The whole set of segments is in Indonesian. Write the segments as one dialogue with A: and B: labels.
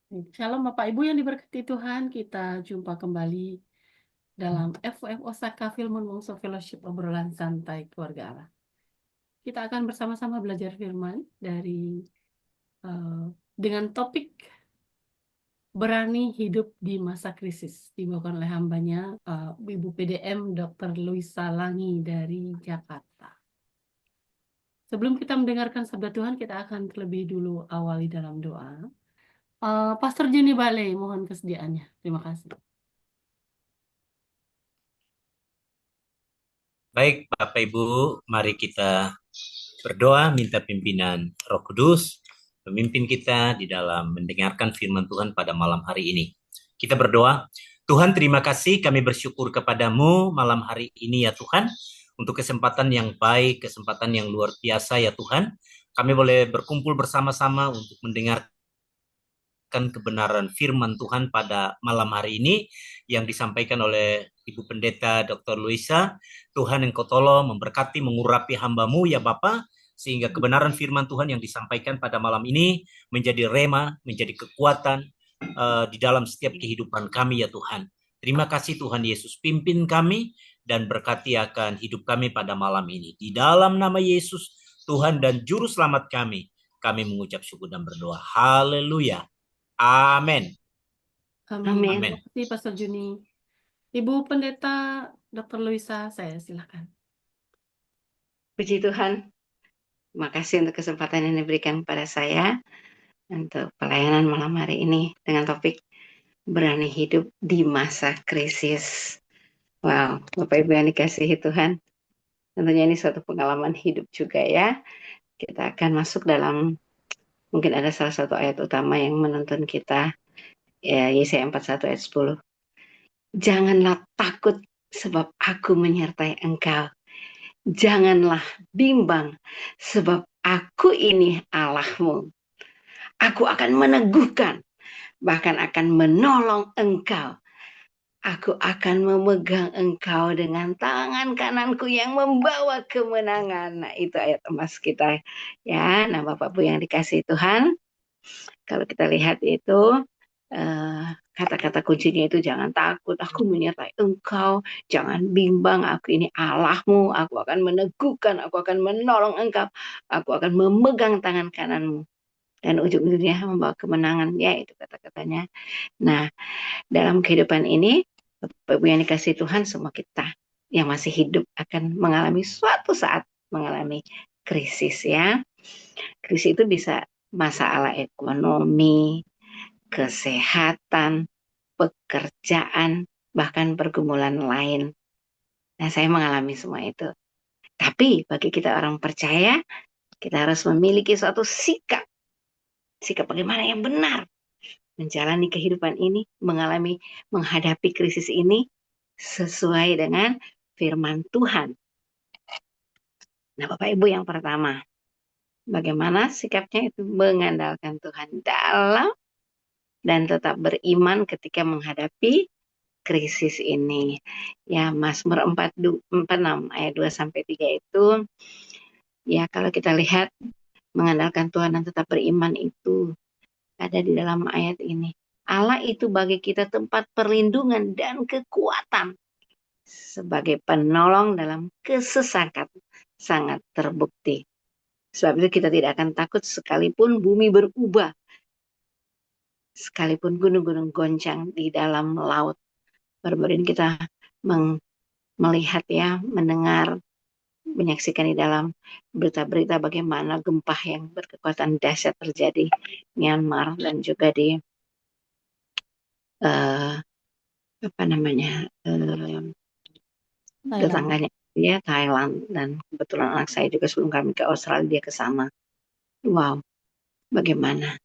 A: Shalom Bapak Ibu yang diberkati Tuhan, kita jumpa kembali dalam FUF Osaka Filmon Wongso Fellowship obrolan santai keluarga Allah. Kita akan bersama-sama belajar firman eh, dengan topik berani hidup di masa krisis dibawakan oleh hambanya Ibu PDM Dr. Luisa Langi dari Jakarta. Sebelum kita mendengarkan sabda Tuhan, kita akan terlebih dulu awali dalam doa. Pastor Juni Bale, mohon kesediaannya. Terima kasih.
B: Baik, Bapak Ibu, mari kita berdoa minta pimpinan Roh Kudus memimpin kita di dalam mendengarkan firman Tuhan pada malam hari ini. Kita berdoa, Tuhan terima kasih kami bersyukur kepadamu malam hari ini ya Tuhan, untuk kesempatan yang baik, kesempatan yang luar biasa ya Tuhan. Kami boleh berkumpul bersama-sama untuk mendengarkan kebenaran firman Tuhan pada malam hari ini yang disampaikan oleh Ibu Pendeta Dr. Luisa. Tuhan Engkau tolong memberkati, mengurapi hamba-Mu ya Bapa, sehingga kebenaran firman Tuhan yang disampaikan pada malam ini menjadi rema, menjadi kekuatan di dalam setiap kehidupan kami ya Tuhan. Terima kasih Tuhan Yesus, pimpin kami dan berkati akan hidup kami pada malam ini. Di dalam nama Yesus, Tuhan dan Juru Selamat kami mengucap syukur dan berdoa. Haleluya. Amin.
A: Amin.
C: Amin.
A: Terima kasih Pastor Juni. Ibu Pendeta Dr. Luisa, saya silakan.
C: Puji Tuhan. Terima kasih untuk kesempatan yang diberikan kepada saya untuk pelayanan malam hari ini dengan topik berani hidup di masa krisis. Wow, Bapak Ibu yang dikasihi Tuhan. Tentunya ini suatu pengalaman hidup juga ya. Kita akan masuk dalam, mungkin ada salah satu ayat utama yang menuntun kita, ya, Yesaya 41 ayat 10. Janganlah takut sebab aku menyertai engkau. Janganlah bimbang sebab aku ini Allahmu. Aku akan meneguhkan, bahkan akan menolong engkau. Aku akan memegang engkau dengan tangan kananku yang membawa kemenangan. Nah, itu ayat emas kita ya. Nah, Bapak Ibu yang dikasihi Tuhan, kalau kita lihat itu kata-kata kuncinya itu jangan takut, aku menyertai engkau, jangan bimbang, aku ini Allahmu, aku akan meneguhkan, aku akan menolong engkau, aku akan memegang tangan kananmu. Dan ujung-ujungnya membawa kemenangan, ya itu kata-katanya. Nah, dalam kehidupan ini, Bapak Ibu yang dikasih Tuhan, semua kita yang masih hidup akan mengalami suatu saat mengalami krisis ya. Krisis itu bisa masalah ekonomi, kesehatan, pekerjaan, bahkan pergumulan lain. Nah, saya mengalami semua itu. Tapi bagi kita orang percaya, kita harus memiliki suatu sikap. Sikap bagaimana yang benar menjalani kehidupan ini, menghadapi krisis ini sesuai dengan firman Tuhan. Nah, Bapak Ibu yang pertama, bagaimana sikapnya itu mengandalkan Tuhan dalam dan tetap beriman ketika menghadapi krisis ini. Ya, Mazmur 46 ayat 2 sampai 3 itu ya kalau kita lihat mengandalkan Tuhan dan tetap beriman itu ada di dalam ayat ini. Allah itu bagi kita tempat perlindungan dan kekuatan sebagai penolong dalam kesesakan sangat terbukti. Sebab itu kita tidak akan takut sekalipun bumi berubah, sekalipun gunung-gunung goncang di dalam laut. Baru-baru ini kita melihat ya, mendengar, menyaksikan di dalam berita-berita bagaimana gempa yang berkekuatan dahsyat terjadi di Myanmar dan juga di tetangganya ya Thailand, dan kebetulan anak saya juga sebelum kami ke Australia dia ke sana. Wow, bagaimana?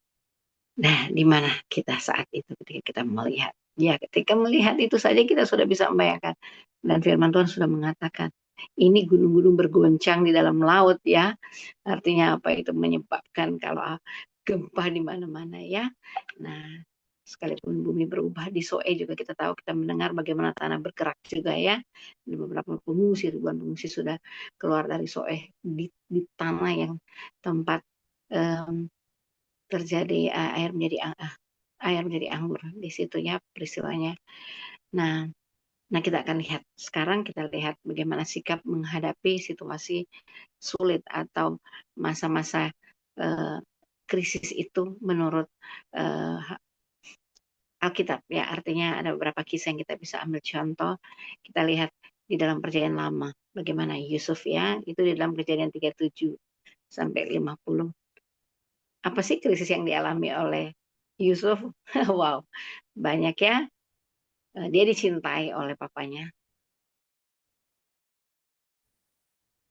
C: Nah, di mana kita saat itu ketika kita melihat? Ya, ketika melihat itu saja kita sudah bisa membayangkan. Dan firman Tuhan sudah mengatakan, ini gunung-gunung bergoncang di dalam laut ya. Artinya apa itu menyebabkan kalau gempa di mana-mana ya. Nah, sekalipun bumi berubah di Soe juga kita tahu, kita mendengar bagaimana tanah bergerak juga ya. Di beberapa pengungsi, ribuan pengungsi sudah keluar dari Soe di tanah yang tempat terjadi air menjadi air menjadi anggur. Di situ ya peristiwanya. Nah, kita akan lihat sekarang, kita lihat bagaimana sikap menghadapi situasi sulit atau masa-masa krisis itu menurut uh, Alkitab ya. Artinya ada beberapa kisah yang kita bisa ambil contoh. Kita lihat di dalam Perjanjian Lama bagaimana Yusuf ya, itu di dalam Kejadian 37 sampai 50. Apa sih krisis yang dialami oleh Yusuf? Wow, banyak ya. Dia dicintai oleh papanya,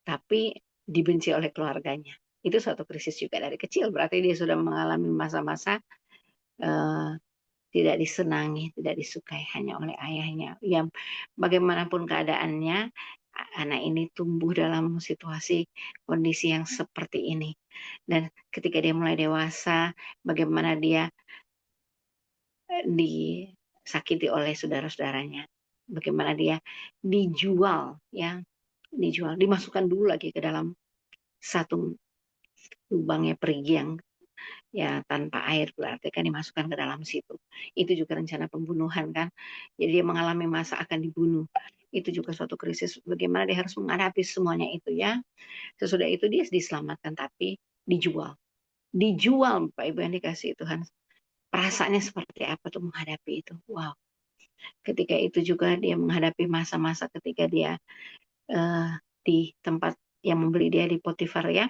C: tapi dibenci oleh keluarganya. Itu suatu krisis juga dari kecil. Berarti dia sudah mengalami masa-masa tidak disenangi, tidak disukai hanya oleh ayahnya. Ya, bagaimanapun keadaannya, anak ini tumbuh dalam situasi kondisi yang seperti ini. Dan ketika dia mulai dewasa, bagaimana dia disakiti oleh saudara-saudaranya, bagaimana dia dijual, ya, dimasukkan dulu lagi ke dalam satu lubangnya perigi yang ya tanpa air, berarti kan dimasukkan ke dalam situ. Itu juga rencana pembunuhan kan. Jadi dia mengalami masa akan dibunuh. Itu juga suatu krisis. Bagaimana dia harus menghadapi semuanya itu ya. Sesudah itu dia diselamatkan tapi dijual. Dijual Bapak Ibu yang dikasihi Tuhan. Perasaannya seperti apa tuh menghadapi itu. Wow. Ketika itu juga dia menghadapi masa-masa ketika dia di tempat yang membeli dia di Potifar ya.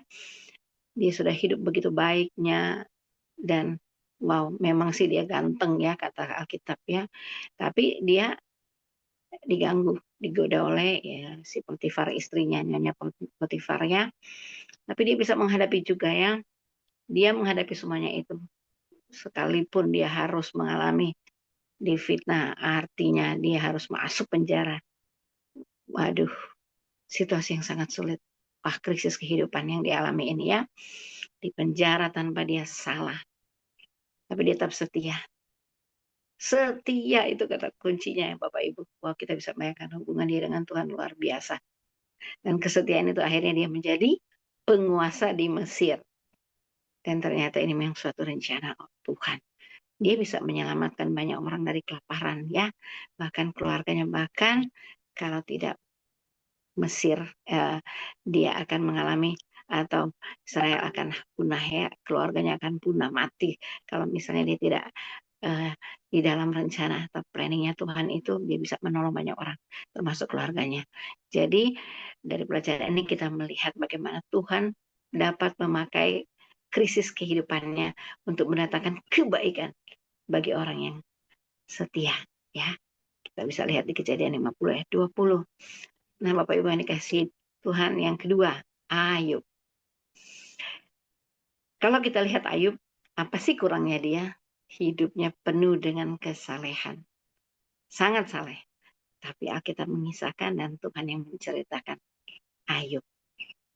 C: Dia sudah hidup begitu baiknya, dan wow, memang sih dia ganteng ya kata Alkitab ya. Tapi dia diganggu, digoda oleh ya si Potifar, istrinya Nyonya Potifar ya. Tapi dia bisa menghadapi juga ya. Dia menghadapi semuanya itu. Sekalipun dia harus mengalami difitnah, artinya dia harus masuk penjara. Waduh, situasi yang sangat sulit. Wah, krisis kehidupan yang dialami ini ya. Di penjara tanpa dia salah. Tapi dia tetap setia. Setia itu kata kuncinya ya Bapak Ibu. Wah, kita bisa bayangkan hubungan dia dengan Tuhan luar biasa. Dan kesetiaan itu akhirnya dia menjadi penguasa di Mesir. Dan ternyata ini memang suatu rencana Tuhan. Dia bisa menyelamatkan banyak orang dari kelaparan ya. Bahkan keluarganya, bahkan kalau tidak Mesir dia akan mengalami atau Israel akan punah ya, keluarganya akan punah, mati kalau misalnya dia tidak di dalam rencana atau planningnya Tuhan itu. Dia bisa menolong banyak orang termasuk keluarganya. Jadi dari pelajaran ini kita melihat bagaimana Tuhan dapat memakai krisis kehidupannya untuk mendatangkan kebaikan bagi orang yang setia ya. Kita bisa lihat di Kejadian 50 ayat 20. Nah, Bapak Ibu yang dikasih Tuhan, yang kedua, Ayub. Kalau kita lihat Ayub, apa sih kurangnya dia? Hidupnya penuh dengan kesalehan. Sangat saleh. Tapi Alkitab mengisahkan dan Tuhan yang menceritakan Ayub.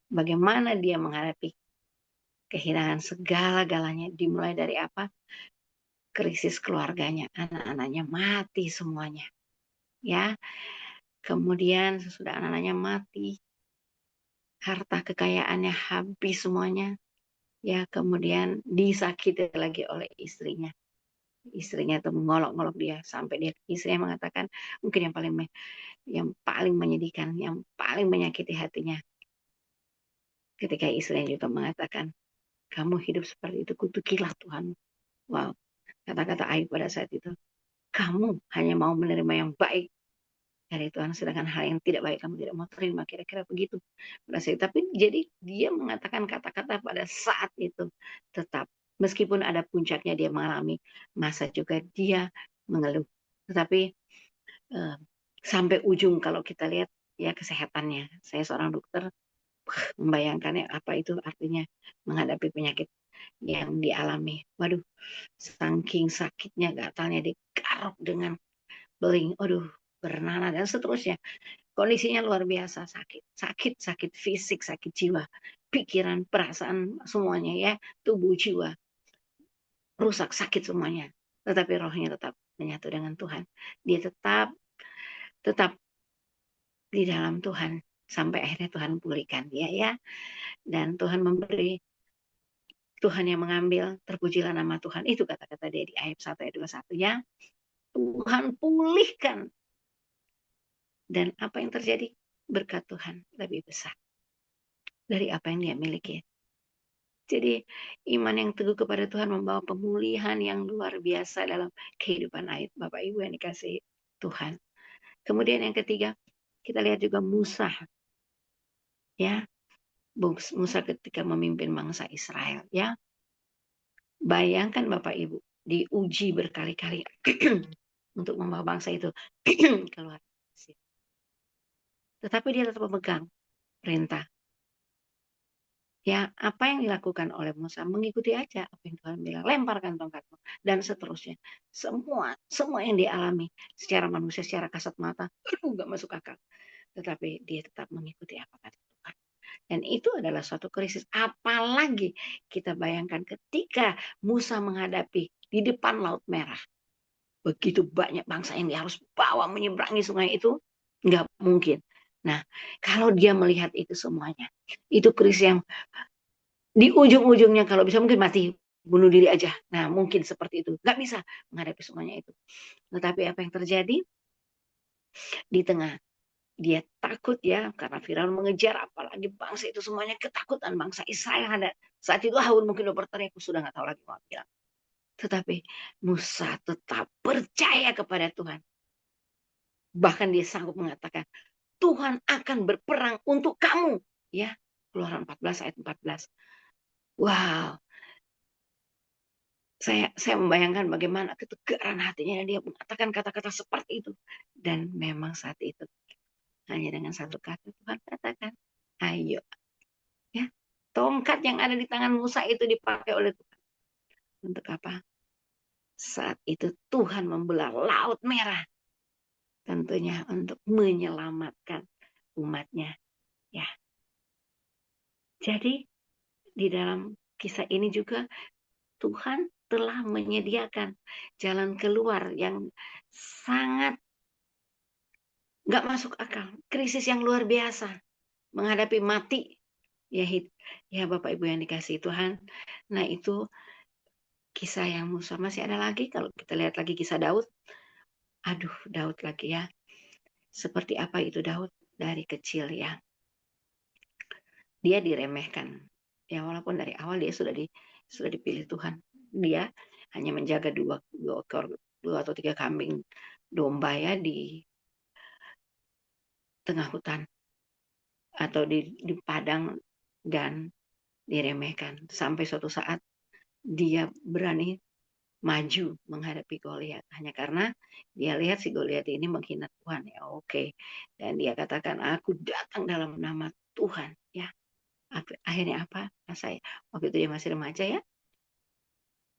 C: Bagaimana dia menghadapi kehilangan segala-galanya. Dimulai dari apa? Krisis keluarganya. Anak-anaknya mati semuanya. Ya, kemudian sesudah anak-anaknya mati, harta kekayaannya habis semuanya. Ya, kemudian disakiti lagi oleh istrinya. Istrinya tuh mengolok-olok dia sampai istrinya mengatakan mungkin yang paling menyedihkan, yang paling menyakiti hatinya. Ketika istrinya juga mengatakan, kamu hidup seperti itu, kutukilah Tuhan. Wow, kata-kata Ayub pada saat itu. Kamu hanya mau menerima yang baik dari Tuhan, sedangkan hal yang tidak baik kamu tidak mau terima, kira-kira begitu. Tapi jadi dia mengatakan kata-kata pada saat itu tetap, meskipun ada puncaknya dia mengalami masa juga dia mengeluh, tetapi sampai ujung kalau kita lihat ya kesehatannya. Saya seorang dokter, membayangkannya apa itu artinya menghadapi penyakit yang dialami. Waduh, saking sakitnya, gatalnya digaruk dengan beling, aduh, bernanah dan seterusnya. Kondisinya luar biasa, sakit fisik, sakit jiwa, pikiran, perasaan, semuanya ya, tubuh jiwa rusak, sakit semuanya. Tetapi rohnya tetap menyatu dengan Tuhan. Dia tetap di dalam Tuhan sampai akhirnya Tuhan pulihkan dia ya. Dan Tuhan memberi Tuhan yang mengambil, terpujilah nama Tuhan. Itu kata-kata dia di ayat 1 ayat 21 ya. Tuhan pulihkan. Dan apa yang terjadi? Berkat Tuhan lebih besar dari apa yang dia miliki. Jadi iman yang teguh kepada Tuhan membawa pemulihan yang luar biasa dalam kehidupan ayat Bapak Ibu yang dikasihi Tuhan. Kemudian yang ketiga, kita lihat juga Musa. Ya, Musa ketika memimpin bangsa Israel. Ya, bayangkan Bapak Ibu, diuji berkali-kali untuk membawa bangsa itu keluar. Tetapi dia tetap memegang perintah. Ya, apa yang dilakukan oleh Musa, mengikuti aja apa yang Tuhan bilang, lemparkan tongkatmu dan seterusnya. Semua yang dialami secara manusia, secara kasat mata, nggak masuk akal. Tetapi dia tetap mengikuti apa kata Tuhan. Dan itu adalah suatu krisis. Apalagi kita bayangkan ketika Musa menghadapi di depan Laut Merah. Begitu banyak bangsa yang dia harus bawa menyeberangi sungai itu, nggak mungkin. Nah, kalau dia melihat itu semuanya, itu krisis yang di ujung-ujungnya kalau bisa mungkin mati, bunuh diri aja. Nah, mungkin seperti itu. Nggak bisa menghadapi semuanya itu. Tetapi apa yang terjadi? Di tengah dia takut ya, karena Firaun mengejar, apalagi bangsa itu semuanya ketakutan. Bangsa Israel ada. Saat itu Harun mungkin udah berteriak, aku sudah nggak tahu lagi mau bilang. Tetapi Musa tetap percaya kepada Tuhan. Bahkan dia sanggup mengatakan, Tuhan akan berperang untuk kamu. Ya, Keluaran 14 ayat 14. Wow, saya membayangkan bagaimana ketegaran hatinya dia mengatakan kata-kata seperti itu. Dan memang saat itu hanya dengan satu kata Tuhan katakan, ayo. Ya, tongkat yang ada di tangan Musa itu dipakai oleh Tuhan. Untuk apa? Saat itu Tuhan membelah Laut Merah. Tentunya untuk menyelamatkan umatnya. Ya. Jadi di dalam kisah ini juga Tuhan telah menyediakan jalan keluar yang sangat nggak masuk akal. Krisis yang luar biasa. Menghadapi mati. Ya Bapak Ibu yang dikasihi Tuhan. Nah itu kisah yang Musa. Masih ada lagi kalau kita lihat lagi kisah Daud. Aduh, Daud lagi ya. Seperti apa itu Daud dari kecil ya. Dia diremehkan. Ya walaupun dari awal dia sudah dipilih Tuhan. Dia hanya menjaga dua atau tiga kambing domba ya di tengah hutan atau di padang dan diremehkan sampai suatu saat dia berani maju menghadapi Goliat hanya karena dia lihat si Goliat ini menghina Tuhan ya oke. Dan dia katakan aku datang dalam nama Tuhan ya. Akhirnya apa? Saya waktu itu dia masih remaja ya,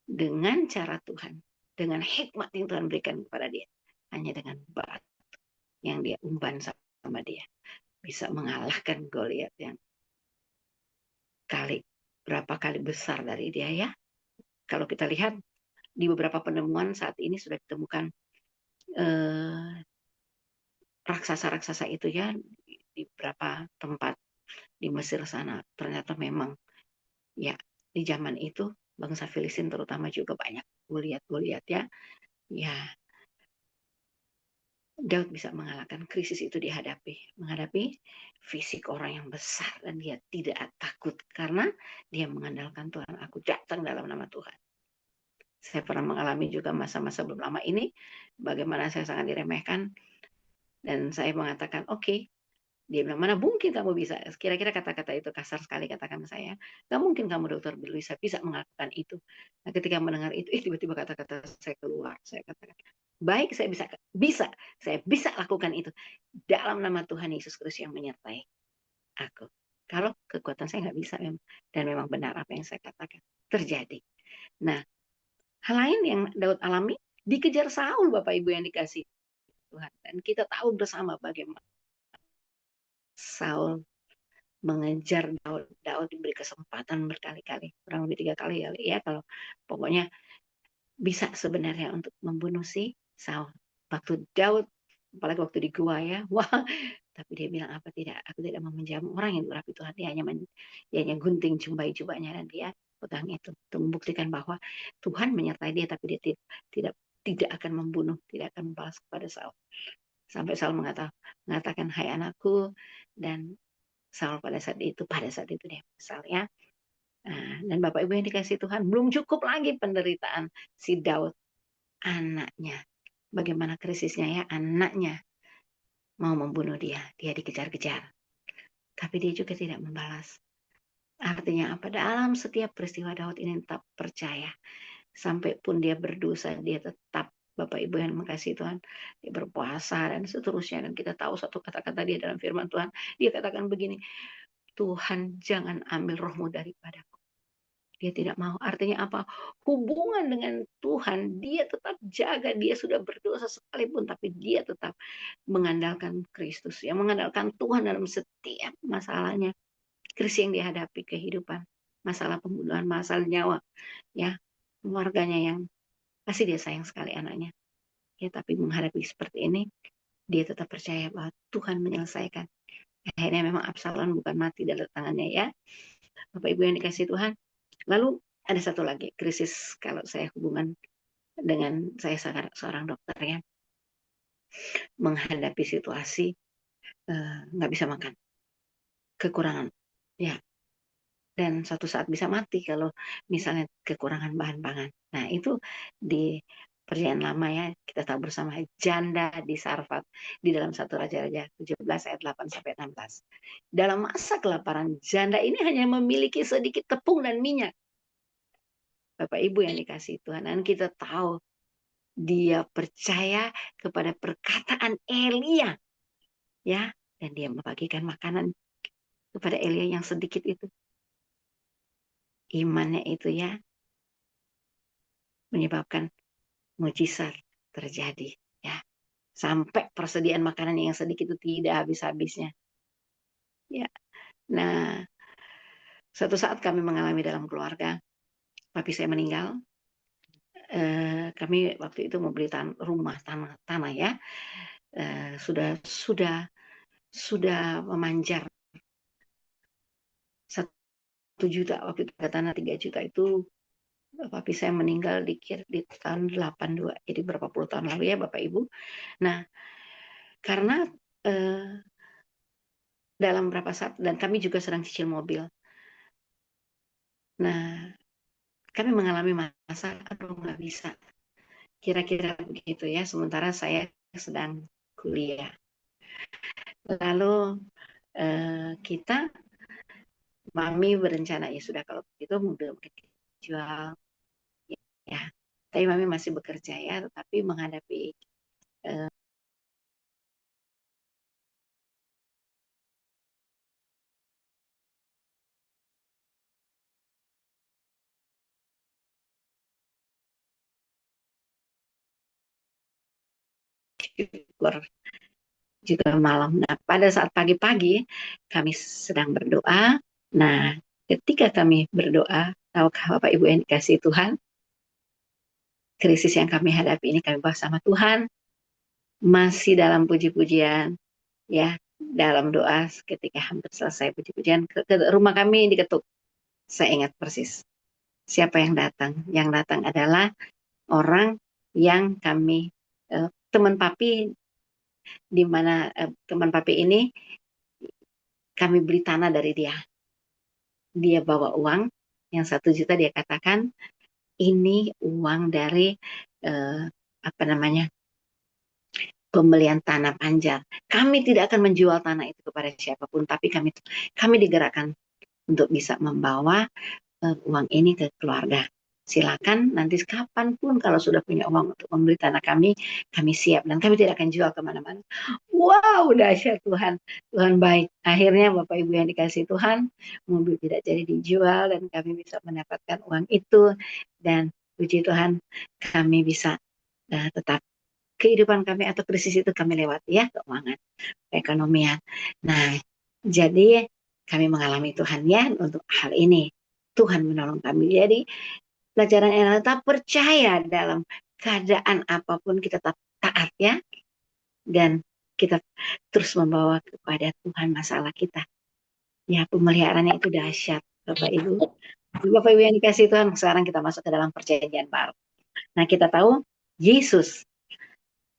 C: dengan cara Tuhan, dengan hikmat yang Tuhan berikan kepada dia, hanya dengan batu yang dia umpan sama dia bisa mengalahkan Goliat yang berapa kali besar dari dia ya. Kalau kita lihat di beberapa penemuan saat ini sudah ditemukan raksasa-raksasa itu ya di beberapa tempat di Mesir sana. Ternyata memang ya di zaman itu bangsa Filistin terutama juga banyak Goliat ya. Ya Daud bisa mengalahkan krisis itu menghadapi fisik orang yang besar dan dia tidak takut karena dia mengandalkan Tuhan. Aku datang dalam nama Tuhan. Saya pernah mengalami juga masa-masa belum lama ini bagaimana saya sangat diremehkan dan saya mengatakan oke. Dia bilang mana mungkin kamu bisa, kira-kira kata-kata itu kasar sekali katakan saya, nggak mungkin kamu Dokter Luisa bisa melakukan itu. Nah ketika mendengar itu tiba-tiba kata-kata saya keluar, saya katakan baik saya bisa lakukan itu dalam nama Tuhan Yesus Kristus yang menyertai aku. Kalau kekuatan saya nggak bisa dan memang benar apa yang saya katakan terjadi. Nah hal lain yang Daud alami dikejar Saul Bapak Ibu yang dikasih Tuhan dan kita tahu bersama bagaimana Saul mengejar Daud. Daud diberi kesempatan berkali-kali, kurang lebih 3 kali ya kalau pokoknya bisa sebenarnya untuk membunuh si Saul. Waktu Daud, apalagi waktu di gua ya, wah, tapi dia bilang apa tidak, aku tidak mau menjamu orang yang diurapi Tuhan. Dia hanya gunting jubahnya dan dia pegang itu untuk membuktikan bahwa Tuhan menyertai dia, tapi dia tidak tidak akan membunuh, tidak akan membalas kepada Saul. Sampai Saul mengatakan, hai anakku, dan Saul pada saat itu dia menyesal ya. Dan Bapak Ibu yang dikasih Tuhan, belum cukup lagi penderitaan si Daud, anaknya. Bagaimana krisisnya ya, anaknya mau membunuh dia dikejar-kejar. Tapi dia juga tidak membalas. Artinya apa? Dalam setiap peristiwa Daud ini tetap percaya. Sampai pun dia berdosa, dia tetap, Bapak Ibu yang mengasihi Tuhan, dia berpuasa dan seterusnya. Dan kita tahu satu kata-kata dia dalam firman Tuhan. Dia katakan begini, Tuhan jangan ambil rohmu daripadaku. Dia tidak mau. Artinya apa? Hubungan dengan Tuhan, dia tetap jaga. Dia sudah berdosa sekalipun, tapi dia tetap mengandalkan Kristus. Yang mengandalkan Tuhan dalam setiap masalahnya. Krisis yang dihadapi, kehidupan, masalah pembunuhan, masalah nyawa. Ya, keluarganya yang pasti dia sayang sekali anaknya. Ya, tapi menghadapi seperti ini, dia tetap percaya bahwa Tuhan menyelesaikan. Akhirnya memang Absalom bukan mati dalam tangannya ya. Bapak Ibu yang dikasih Tuhan. Lalu ada satu lagi krisis kalau saya hubungan dengan saya seorang dokter ya, menghadapi situasi nggak bisa makan, kekurangan ya, dan suatu saat bisa mati kalau misalnya kekurangan bahan pangan. Nah itu di Perjanjian Lama ya, kita tahu bersama janda di Sarfat di dalam 1 Raja-Raja 17 ayat 8 sampai 16. Dalam masa kelaparan, janda ini hanya memiliki sedikit tepung dan minyak. Bapak Ibu yang dikasih Tuhan, dan kita tahu dia percaya kepada perkataan Elia ya, dan dia membagikan makanan kepada Elia yang sedikit itu. Imannya itu ya menyebabkan mujizat terjadi ya, sampai persediaan makanan yang sedikit itu tidak habis-habisnya ya. Nah, suatu saat kami mengalami dalam keluarga, papi saya meninggal. Kami waktu itu membeli rumah tanah ya, sudah memanjar 1 juta, waktu itu tanah 3 juta itu. Papi saya meninggal di tahun 82, jadi berapa puluh tahun lalu ya Bapak Ibu. Nah, karena dalam berapa saat, dan kami juga sedang cicil mobil. Nah, kami mengalami masa, aduh nggak bisa. Kira-kira begitu ya, sementara saya sedang kuliah. Lalu Mami berencana, ya sudah kalau begitu mobil dijual. Ya, tapi Mami masih bekerja ya, tetapi menghadapi syukur juga malam. Nah, pada saat pagi-pagi kami sedang berdoa. Nah, ketika kami berdoa, tahukah Bapak Ibu yang dikasih Tuhan, krisis yang kami hadapi ini kami bahas sama Tuhan, masih dalam puji-pujian, ya, dalam doa. Ketika hampir selesai puji-pujian, ke rumah kami diketuk. Saya ingat persis siapa yang datang. Yang datang adalah orang yang kami teman papi, di mana teman papi ini kami beli tanah dari dia. Dia bawa uang yang 1 juta, dia katakan ini uang dari pembelian tanah panjar. Kami tidak akan menjual tanah itu kepada siapapun, tapi kami digerakkan untuk bisa membawa uang ini ke keluarga. Silakan nanti kapanpun kalau sudah punya uang untuk membeli tanah kami siap, dan kami tidak akan jual kemana-mana. Wow, dahsyat Tuhan. Tuhan baik. Akhirnya Bapak Ibu yang dikasih Tuhan, mobil tidak jadi dijual dan kami bisa mendapatkan uang itu, dan puji Tuhan kami bisa tetap kehidupan kami atau krisis itu kami lewati ya, keuangan, perekonomian. Nah, jadi kami mengalami Tuhan ya untuk hal ini. Tuhan menolong kami. Jadi pelajaran yang tetap percaya dalam keadaan apapun, kita tetap taat ya, dan kita terus membawa kepada Tuhan masalah kita. Ya, pemeliharaannya itu dahsyat. Bapak Ibu. Bapak Ibu yang dikasih Tuhan, sekarang kita masuk ke dalam perjanjian baru. Nah, kita tahu Yesus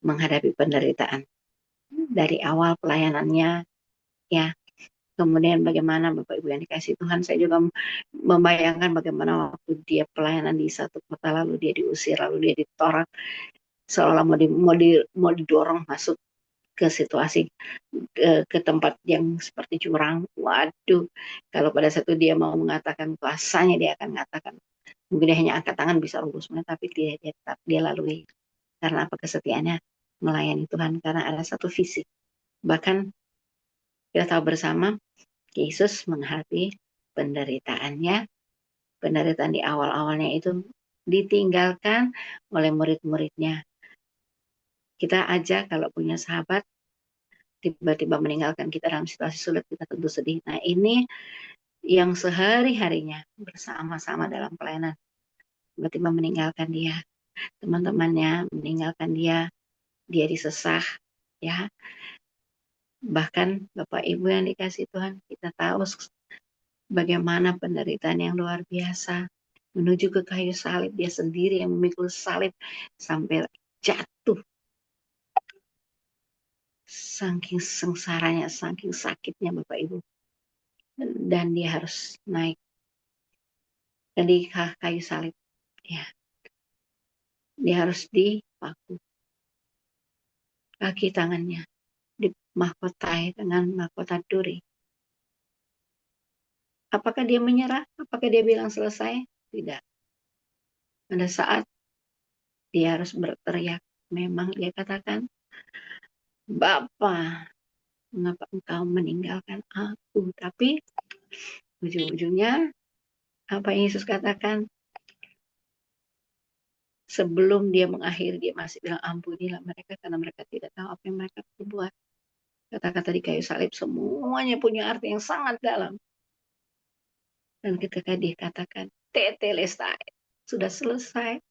C: menghadapi penderitaan dari awal pelayanannya, ya. Kemudian bagaimana Bapak Ibu yang dikasih Tuhan, saya juga membayangkan bagaimana waktu dia pelayanan di satu kota, lalu dia diusir, lalu dia ditorak, seolah mau didorong masuk ke situasi ke tempat yang seperti jurang. Waduh, kalau pada satu dia mau mengatakan kuasanya, dia akan mengatakan mungkin dia hanya angkat tangan bisa lulus, tapi dia tetap dia lalui. Karena apa? Kesetiaannya melayani Tuhan, karena ada satu visi. Bahkan kita tahu bersama Yesus menghadapi penderitaannya, penderitaan di awal-awalnya itu ditinggalkan oleh murid-muridnya. Kita aja kalau punya sahabat tiba-tiba meninggalkan kita dalam situasi sulit, kita tentu sedih. Nah, ini yang sehari-harinya bersama-sama dalam pelayanan tiba-tiba meninggalkan dia, teman-temannya meninggalkan dia, dia disesah, ya. Bahkan Bapak Ibu yang dikasih Tuhan, kita tahu bagaimana penderitaan yang luar biasa menuju ke kayu salib, dia sendiri yang memikul salib sampai jatuh, saking sengsaranya, saking sakitnya Bapak Ibu, dan dia harus naik di kayu salib, ya. Dia harus dipaku, kaki tangannya dimahkotai dengan mahkota duri. Apakah dia menyerah? Apakah dia bilang selesai? Tidak. Pada saat dia harus berteriak, memang dia katakan, Bapa, mengapa engkau meninggalkan aku? Tapi ujung-ujungnya apa yang Yesus katakan? Sebelum dia mengakhiri, dia masih bilang, ampunilah mereka karena mereka tidak tahu apa yang mereka perbuat. Kata-kata di kayu salib semuanya punya arti yang sangat dalam. Dan ketika dia katakan, tetelestai, sudah selesai.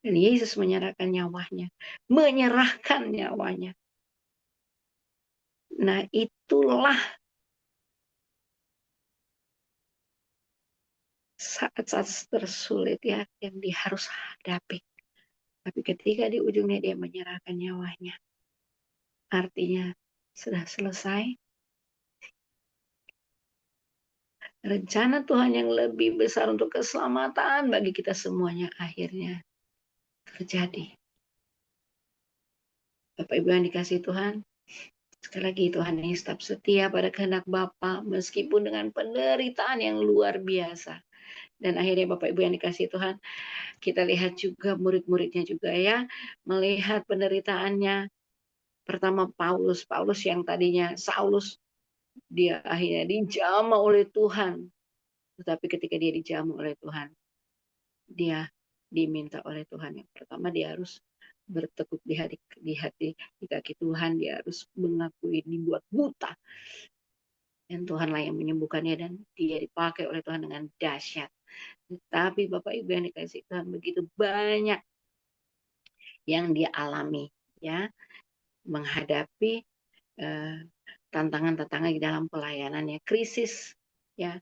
C: Dan Yesus menyerahkan nyawanya. Menyerahkan nyawanya. Nah, itulah saat-saat tersulit ya yang dia harus hadapi. Tapi ketika di ujungnya dia menyerahkan nyawanya, artinya sudah selesai. Rencana Tuhan yang lebih besar untuk keselamatan bagi kita semuanya akhirnya terjadi. Bapak Ibu yang dikasih Tuhan, sekali lagi Tuhan Yesus tetap setia pada kehendak Bapa meskipun dengan penderitaan yang luar biasa. Dan akhirnya Bapak Ibu yang dikasih Tuhan, kita lihat juga murid-muridnya juga ya, melihat penderitaannya. Pertama Paulus yang tadinya Saulus, dia akhirnya dijamah oleh Tuhan. Tetapi ketika dia dijamah oleh Tuhan, dia diminta oleh Tuhan yang pertama dia harus bertekuk di kaki Tuhan, dia harus mengakui dibuat buta. Dan Tuhanlah yang menyembuhkannya dan dia dipakai oleh Tuhan dengan dahsyat. Tetapi Bapak Ibu yang dikasih Tuhan, begitu banyak yang dia alami, ya, menghadapi tantangan-tantangan di dalam pelayanannya, krisis, ya,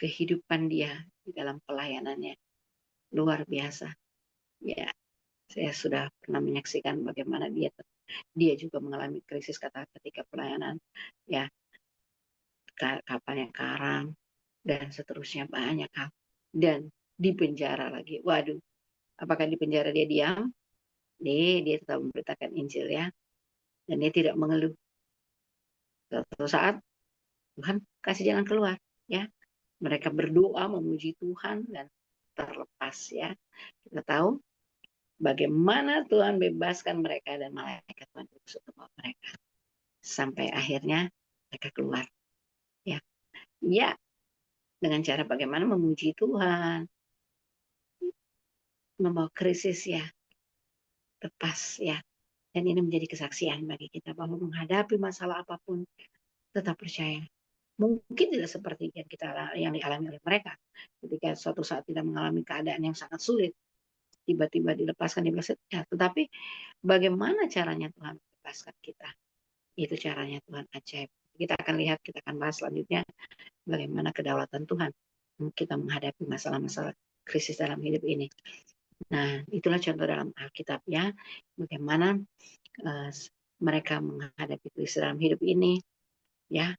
C: kehidupan dia di dalam pelayanannya luar biasa. Ya, saya sudah pernah menyaksikan bagaimana dia juga mengalami krisis ketika pelayanan, ya, kapalnya karam dan seterusnya, banyak hal, dan di penjara lagi. Waduh, apakah di penjara dia diam? Dia tetap memberitakan Injil, ya, dan dia tidak mengeluh. Suatu saat Tuhan kasih jalan keluar, ya. Mereka berdoa memuji Tuhan dan terlepas, ya. Kita tahu bagaimana Tuhan bebaskan mereka dan malaikat Tuhan untuk mereka sampai akhirnya mereka keluar, ya. Ya, dengan cara bagaimana memuji Tuhan, membawa krisis, ya, lepas, ya. Dan ini menjadi kesaksian bagi kita bahwa menghadapi masalah apapun tetap percaya. Mungkin tidak seperti yang dialami oleh mereka ketika suatu saat tidak mengalami keadaan yang sangat sulit, tiba-tiba dilepaskan, ya, tetapi bagaimana caranya Tuhan melepaskan kita? Itu caranya Tuhan ajaib. Kita akan lihat, kita akan bahas selanjutnya bagaimana kedaulatan Tuhan kita menghadapi masalah-masalah krisis dalam hidup ini. Nah, itulah contoh dalam Alkitab ya, bagaimana mereka menghadapi krisis dalam hidup ini, ya,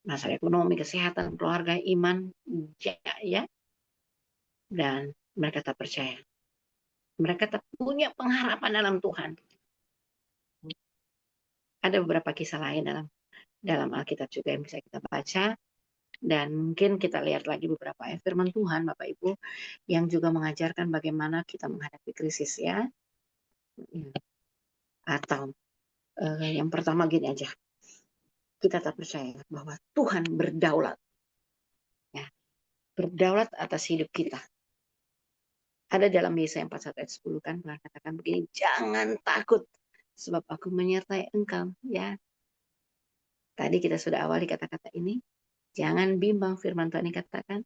C: masalah ekonomi, kesehatan, keluarga, iman, ya, dan mereka tak percaya. Mereka tak punya pengharapan dalam Tuhan. Ada beberapa kisah lain dalam Alkitab juga yang bisa kita baca. Dan mungkin kita lihat lagi beberapa firman Tuhan, Bapak Ibu, yang juga mengajarkan bagaimana kita menghadapi krisis ya. Atau yang pertama gini aja, kita tak percaya bahwa Tuhan berdaulat, ya, berdaulat atas hidup kita. Ada dalam Yesaya 41 ayat 10 kan, Tuhan katakan begini, jangan takut, sebab aku menyertai engkau. Ya, tadi kita sudah awali kata-kata ini, jangan bimbang, firman Tuhan ini katakan,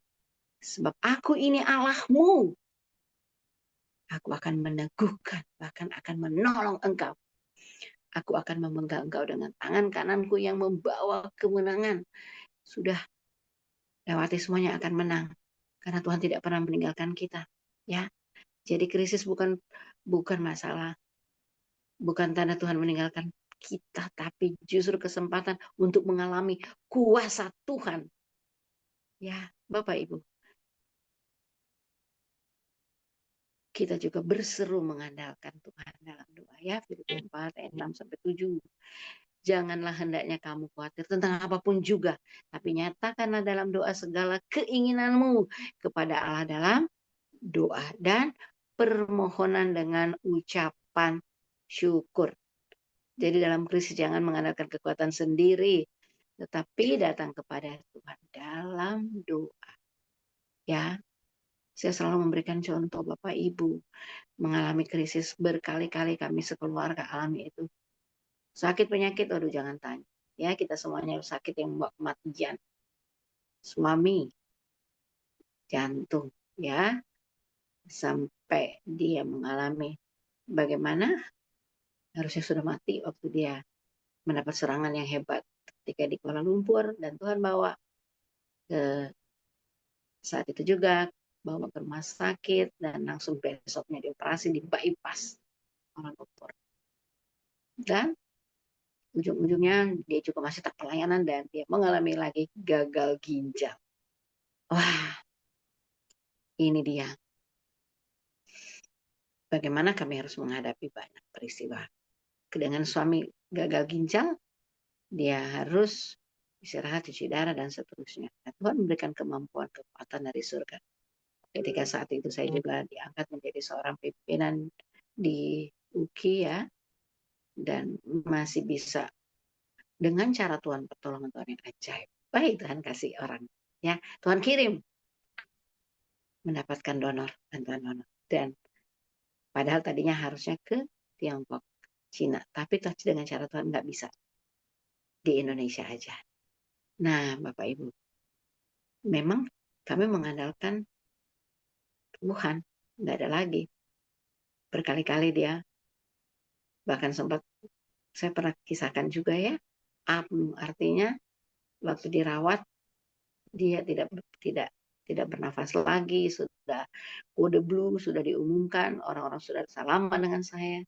C: sebab aku ini Allahmu. Aku akan meneguhkan, bahkan akan menolong engkau. Aku akan memegang engkau dengan tangan kananku yang membawa kemenangan. Sudah lewati semuanya akan menang. Karena Tuhan tidak pernah meninggalkan kita. Ya, jadi krisis bukan masalah, bukan tanda Tuhan meninggalkan kita, tapi justru kesempatan untuk mengalami kuasa Tuhan. Ya, Bapak Ibu. Kita juga berseru mengandalkan Tuhan dalam doa ya, Filipi 4 ayat 6 sampai 7. Janganlah hendaknya kamu khawatir tentang apapun juga, tapi nyatakanlah dalam doa segala keinginanmu kepada Allah dalam doa dan permohonan dengan ucapan syukur. Jadi dalam krisis jangan mengandalkan kekuatan sendiri, tetapi datang kepada Tuhan dalam doa. Ya, saya selalu memberikan contoh Bapak Ibu mengalami krisis berkali-kali, kami sekeluarga alami itu. Sakit penyakit, aduh jangan tanya. Ya, kita semuanya sakit yang membawa kematian. Suami, jantung, ya, sampai dia mengalami bagaimana harusnya sudah mati waktu dia mendapat serangan yang hebat ketika di Kuala Lumpur, dan Tuhan bawa ke saat itu juga bawa ke rumah sakit dan langsung besoknya dioperasi, di bypass orang dokter. Dan ujung-ujungnya dia juga masih tak pelayanan dan dia mengalami lagi gagal ginjal. Wah, ini dia. Bagaimana kami harus menghadapi banyak peristiwa. Dengan suami gagal ginjal, dia harus istirahat, cuci darah, dan seterusnya. Nah, Tuhan memberikan kemampuan, kekuatan dari surga. Ketika saat itu saya juga diangkat menjadi seorang pimpinan di UKI ya, dan masih bisa dengan cara Tuhan, pertolongan Tuhan yang ajaib. Baik, Tuhan kasih orang, ya, Tuhan kirim mendapatkan donor, bantuan donor. Dan padahal tadinya harusnya ke Tiongkok, Cina, tapi dengan cara Tuhan nggak bisa, di Indonesia aja. Nah, Bapak Ibu, memang kami mengandalkan Tuhan, nggak ada lagi. Berkali-kali dia, bahkan sempat saya pernah kisahkan juga ya, artinya waktu dirawat dia tidak bernafas lagi, sudah kode blue sudah diumumkan, orang-orang sudah salaman dengan saya,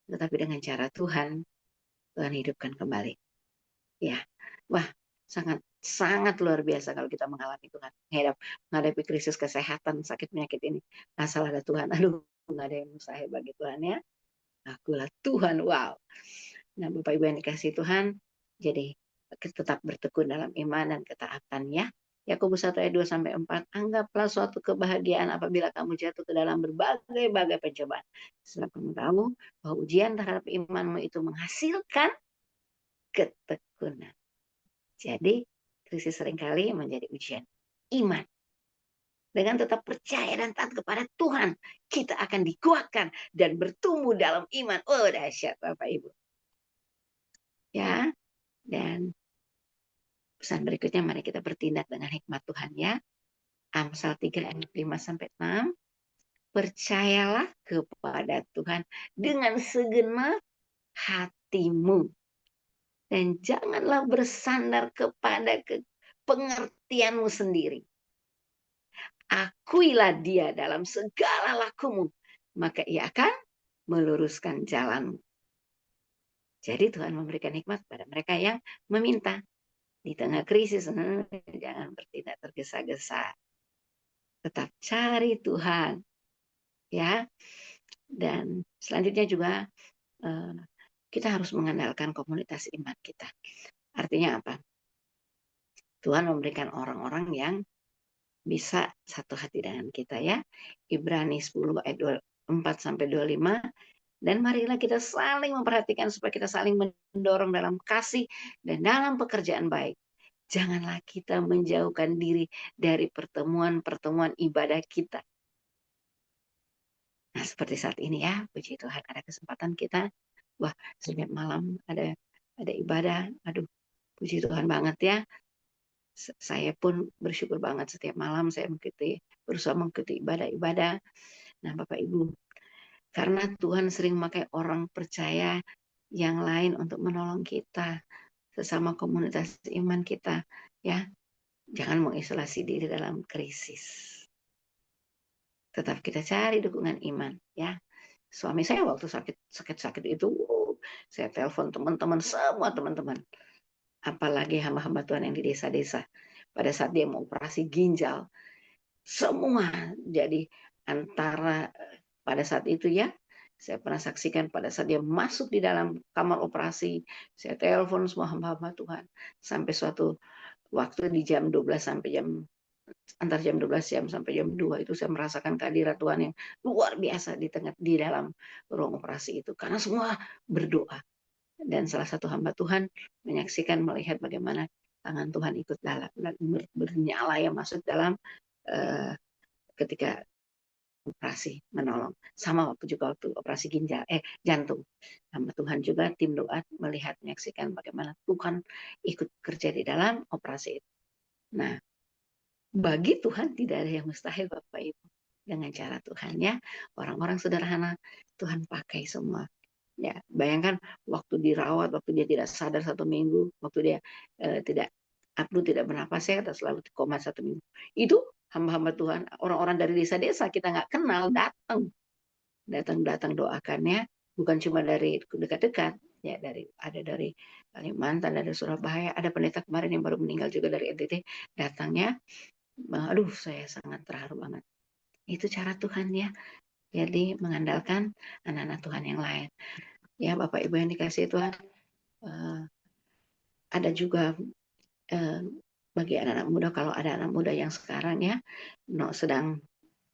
C: tetapi dengan cara Tuhan hidupkan kembali. Ya, wah, sangat sangat luar biasa kalau kita mengalami Tuhan, menghadapi krisis kesehatan, sakit penyakit ini. Asal ada Tuhan, aduh, nggak ada yang mustahil bagi Tuhan ya. Akulah Tuhan, wow. Nah, Bapak Ibu yang dikasih Tuhan, jadi tetap bertekun dalam iman dan ketaatan ya. Yakobus 1 ayat 2 sampai 4, anggaplah suatu kebahagiaan apabila kamu jatuh ke dalam berbagai pencobaan. Sebab kamu tahu bahwa ujian terhadap imanmu itu menghasilkan ketekunan. Jadi, krisis seringkali menjadi ujian iman. Dengan tetap percaya dan taat kepada Tuhan, kita akan dikuatkan dan bertumbuh dalam iman. Oh, dahsyat Bapak Ibu. Ya, dan pesan berikutnya, mari kita bertindak dengan hikmat Tuhan ya. Amsal 3 ayat 5 sampai 6. Percayalah kepada Tuhan dengan segenap hatimu. dan janganlah bersandar kepada pengertianmu sendiri. Akuilah dia dalam segala lakumu, maka ia akan meluruskan jalanmu. Jadi Tuhan memberikan hikmat pada mereka yang meminta. Di tengah krisis, jangan bertindak tergesa-gesa. Tetap cari Tuhan, ya. Dan selanjutnya juga kita harus mengandalkan komunitas iman kita. Artinya apa? Tuhan memberikan orang-orang yang bisa satu hati dengan kita, ya. Ibrani 10 ayat 24 sampai 25. Dan marilah kita saling memperhatikan supaya kita saling mendorong dalam kasih dan dalam pekerjaan baik. Janganlah kita menjauhkan diri dari pertemuan-pertemuan ibadah kita. Nah, seperti saat ini, ya, puji Tuhan ada kesempatan kita. Wah, setiap malam ada ibadah. Aduh, puji Tuhan banget, ya. Saya pun bersyukur banget setiap malam saya berusaha mengikuti ibadah-ibadah. Nah, Bapak Ibu, karena Tuhan sering memakai orang percaya yang lain untuk menolong kita, sesama komunitas iman kita, ya. Jangan mengisolasi diri dalam krisis. Tetap kita cari dukungan iman, ya. Suami saya waktu sakit itu, saya telepon teman-teman, semua teman-teman. Apalagi hamba-hamba Tuhan yang di desa-desa. Pada saat dia mau operasi ginjal, semua jadi antara pada saat itu, ya, saya pernah saksikan pada saat dia masuk di dalam kamar operasi, saya telepon semua hamba-hamba Tuhan. Sampai suatu waktu di jam 12 sampai antar jam 12 jam sampai jam 2 itu saya merasakan kehadiran Tuhan yang luar biasa di dalam ruang operasi itu. Karena semua berdoa. Dan salah satu hamba Tuhan menyaksikan, melihat bagaimana tangan Tuhan ikut dalam bernyala yang masuk dalam ketika operasi menolong. Sama juga waktu operasi jantung. Hamba Tuhan juga tim doa melihat, menyaksikan bagaimana Tuhan ikut kerja di dalam operasi itu. Nah, bagi Tuhan tidak ada yang mustahil, Bapak Ibu. Dengan cara Tuhan, ya, orang-orang sederhana Tuhan pakai semua. Ya, bayangkan waktu dirawat, waktu dia tidak sadar 1 minggu, waktu dia tidak bernapas, ya, selalu di koma 1 minggu. Itu hamba-hamba Tuhan, orang-orang dari desa-desa kita nggak kenal datang doakannya, bukan cuma dari dekat-dekat, ya, ada dari Kalimantan, dari Surabaya, ada pendeta kemarin yang baru meninggal juga dari NTT, datangnya. Aduh, saya sangat terharu banget. Itu cara Tuhan, ya. Jadi mengandalkan anak-anak Tuhan yang lain. Ya, Bapak Ibu yang dikasihi Tuhan, ada juga bagi anak-anak muda, kalau ada anak muda yang sekarang, ya, sedang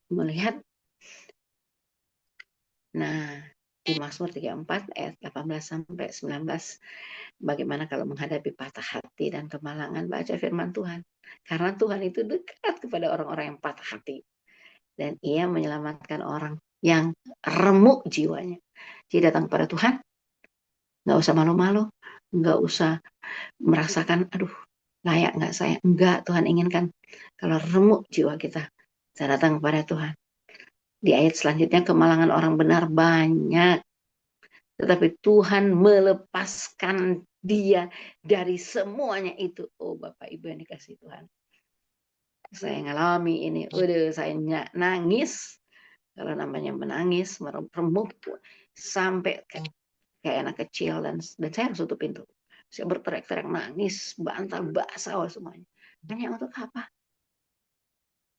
C: melihat. Nah, di Mazmur 34 ayat 18 sampai 19, bagaimana kalau menghadapi patah hati dan kemalangan, baca firman Tuhan. Karena Tuhan itu dekat kepada orang-orang yang patah hati. Dan ia menyelamatkan orang yang remuk jiwanya. Jadi datang kepada Tuhan, nggak usah malu-malu, nggak usah merasakan, aduh, layak nggak saya. Enggak, Tuhan inginkan kalau remuk jiwa kita, saya datang kepada Tuhan. Di ayat selanjutnya, kemalangan orang benar banyak, tetapi Tuhan melepaskan dia dari semuanya itu. Oh, Bapak Ibu yang dikasihi Tuhan, saya ngalami ini, saya nangis. Kalau namanya menangis, meremuk sampai kayak anak kecil, dan saya harus tutup pintu. Saya berteriak-teriak, nangis, bantal basah semuanya. Hanya untuk apa?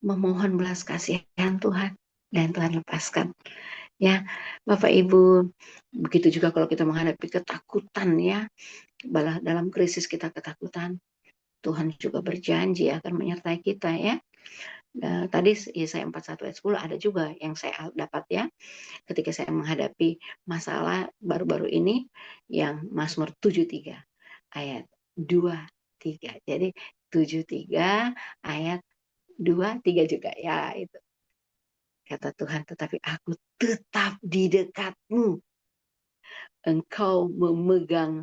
C: Memohon belas kasihan Tuhan, dan Tuhan lepaskan. Ya, Bapak Ibu, begitu juga kalau kita menghadapi ketakutan, ya, dalam krisis kita ketakutan, Tuhan juga berjanji akan menyertai kita, ya. Tadi Yesaya 41 ayat 10 ada juga yang saya dapat, ya, ketika saya menghadapi masalah baru-baru ini, yang Mazmur 73 ayat 2-3. Jadi 73 ayat 2-3 juga, ya, itu. Kata Tuhan, tetapi aku tetap di dekatmu. Engkau memegang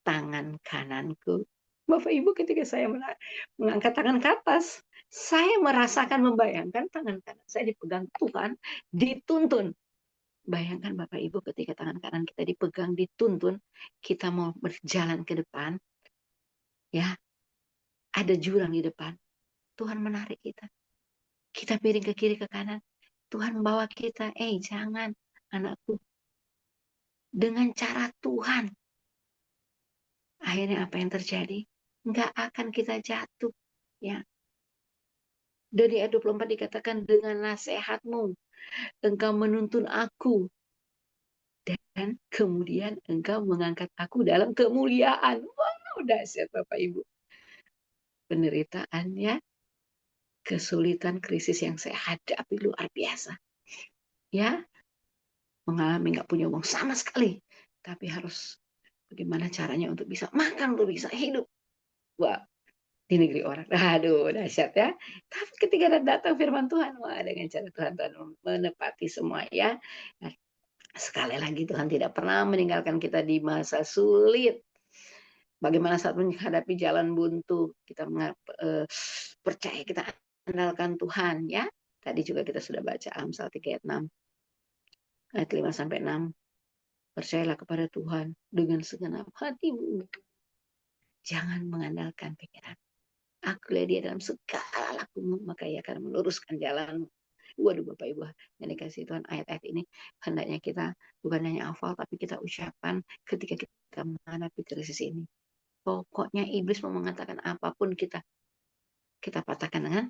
C: tangan kananku. Bapak Ibu, ketika saya mengangkat tangan ke atas, saya merasakan, membayangkan tangan kanan saya dipegang Tuhan, dituntun. Bayangkan Bapak Ibu ketika tangan kanan kita dipegang, dituntun, kita mau berjalan ke depan, ya, ada jurang di depan. Tuhan menarik kita. Kita piring ke kiri ke kanan. Tuhan membawa kita, jangan anakku. Dengan cara Tuhan. Akhirnya apa yang terjadi? Nggak akan kita jatuh. Ya. Dari ayat 24 dikatakan, dengan nasihatmu, engkau menuntun aku. Dan kemudian engkau mengangkat aku dalam kemuliaan. Wow, dahsyat Bapak Ibu. Penderitaannya, kesulitan, krisis yang saya hadapi luar biasa. Ya, mengalami nggak punya uang sama sekali. Tapi harus bagaimana caranya untuk bisa makan, untuk bisa hidup. Wah, di negeri orang. Aduh, dahsyat ya. Tapi ketika datang firman Tuhan, wah, dengan cara Tuhan menepati semua ya. Nah, sekali lagi Tuhan tidak pernah meninggalkan kita di masa sulit. Bagaimana saat menghadapi jalan buntu, kita percaya, kita andalkan Tuhan ya. Tadi juga kita sudah baca Amsal 3 ayat 6. Ayat 5 sampai 6. Percayalah kepada Tuhan dengan segenap hatimu. Jangan mengandalkan pikiran. Akulah dia dalam segala lakumu, maka ia akan meluruskan jalanmu. Waduh Bapak Ibu, yang dikasih Tuhan, ayat-ayat ini hendaknya kita bukan hanya hafal, tapi kita ucapkan ketika kita menghadapi krisis ini. Pokoknya iblis mau mengatakan apapun, kita patahkan dengan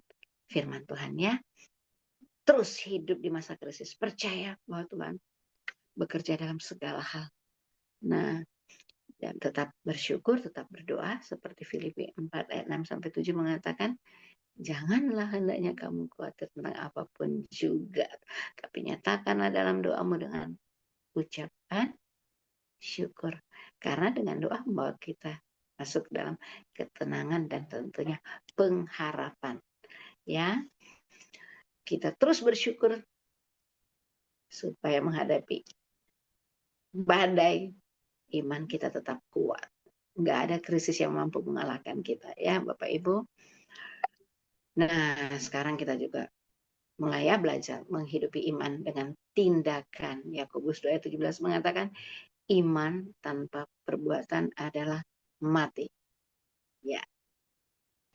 C: firman Tuhan ya. Terus hidup di masa krisis, percaya bahwa Tuhan bekerja dalam segala hal. Nah, dan tetap bersyukur, tetap berdoa, seperti Filipi 4 ayat 6 sampai 7 mengatakan, janganlah hendaknya kamu khawatir tentang apapun juga, tapi nyatakanlah dalam doamu dengan ucapan syukur. Karena dengan doa membawa kita masuk dalam ketenangan dan tentunya pengharapan. Ya, kita terus bersyukur supaya menghadapi badai, iman kita tetap kuat. Nggak ada krisis yang mampu mengalahkan kita ya Bapak Ibu. Nah, sekarang kita juga mulai ya belajar menghidupi iman dengan tindakan. Yakobus 2 ayat 17 mengatakan, iman tanpa perbuatan adalah mati. Ya.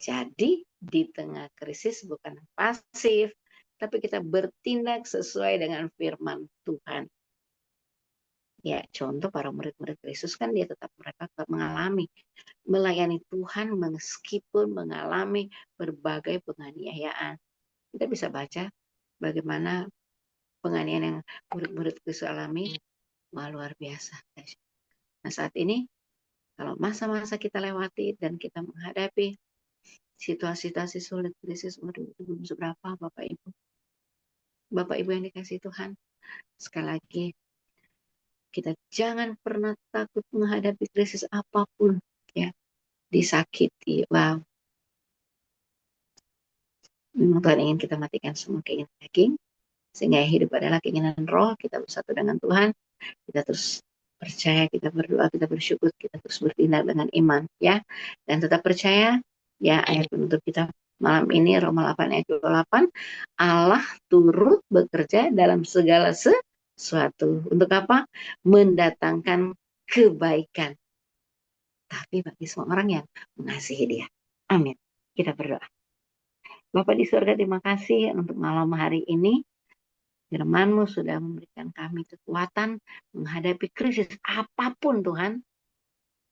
C: Jadi di tengah krisis bukan pasif, tapi kita bertindak sesuai dengan firman Tuhan. Ya, contoh para murid-murid Yesus kan mereka tetap mengalami, melayani Tuhan meskipun mengalami berbagai penganiayaan. Kita bisa baca bagaimana penganiayaan yang murid-murid Yesus alami, wah luar biasa. Nah saat ini, kalau masa-masa kita lewati dan kita menghadapi situasi-situasi sulit, krisis, waduh, itu belum seberapa Bapak Ibu. Bapak Ibu yang dikasih Tuhan, sekali lagi, kita jangan pernah takut menghadapi krisis apapun, ya, disakiti, wow. Memang Tuhan ingin kita matikan semua keinginan daging, sehingga hidup adalah keinginan roh, kita bersatu dengan Tuhan, kita terus percaya, kita berdoa, kita bersyukur, kita terus bertindak dengan iman, ya, dan tetap percaya, ya, ayat penutup kita malam ini, Roma 8 ayat 28, Allah turut bekerja dalam segala sesuatu. Untuk apa? Mendatangkan kebaikan. Tapi bagi semua orang yang mengasihi dia. Amin. Kita berdoa. Bapak di surga, terima kasih untuk malam hari ini. Firman-Mu sudah memberikan kami kekuatan menghadapi krisis apapun Tuhan.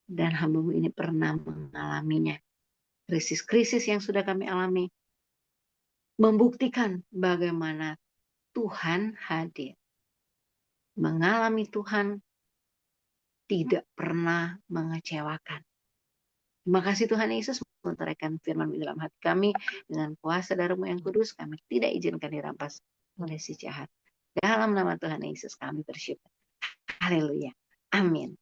C: Dan hamba-Mu ini pernah mengalaminya. Krisis-krisis yang sudah kami alami membuktikan bagaimana Tuhan hadir. Mengalami Tuhan tidak pernah mengecewakan. Terima kasih Tuhan Yesus menteraikan firman-Mu dalam hati kami. Dengan kuasa darah-Mu yang kudus, kami tidak izinkan dirampas oleh si jahat. Dalam nama Tuhan Yesus kami bersyukur. Haleluya. Amin.